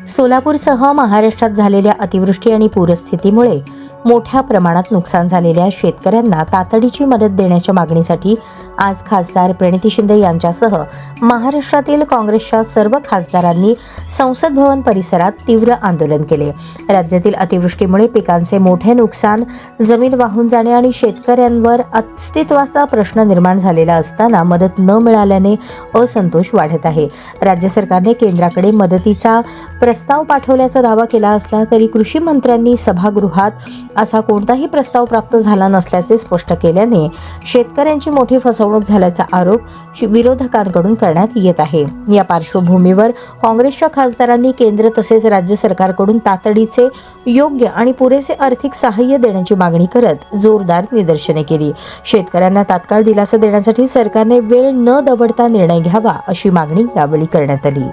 सोलापूरसह महाराष्ट्रात झालेल्या अतिवृष्टी आणि पूरस्थितीमुळे मोठ्या प्रमाणात नुकसान झालेल्या शेतकऱ्यांना तातडीची मदत देण्याच्या मागणीसाठी आज खासदार प्रणिती शिंदे यांच्यासह महाराष्ट्रातील काँग्रेसच्या सर्व खासदारांनी संसद भवन परिसरात तीव्र आंदोलन केले. राज्यातील अतिवृष्टीमुळे पिकांचे मोठे नुकसान, जमीन वाहून जाणे आणि शेतकऱ्यांवर अस्तित्वाचा प्रश्न निर्माण झालेला असताना मदत न मिळाल्याने असंतोष वाढत आहे. राज्य सरकारने केंद्राकडे मदतीचा प्रस्ताव पाठवल्याचा दावा केला असला तरी कृषी मंत्र्यांनी सभागृहात असा कोणताही प्रस्ताव प्राप्त झाला नसल्याचे स्पष्ट केल्याने शेतकऱ्यांची मोठी फसवणूक झाल्याचा आरोप विरोधकांकडून करण्यात येत आहे. या पार्श्वभूमीवर काँग्रेसच्या खासदारांनी केंद्र तसेच राज्य सरकारकडून तातडीचे, योग्य आणि पुरेसे आर्थिक सहाय्य देण्याची मागणी करत जोरदार निदर्शने केली. शेतकऱ्यांना तात्काळ दिलासा देण्यासाठी सरकारने वेळ न दवडता निर्णय घ्यावा अशी मागणी यावेळी करण्यात आली.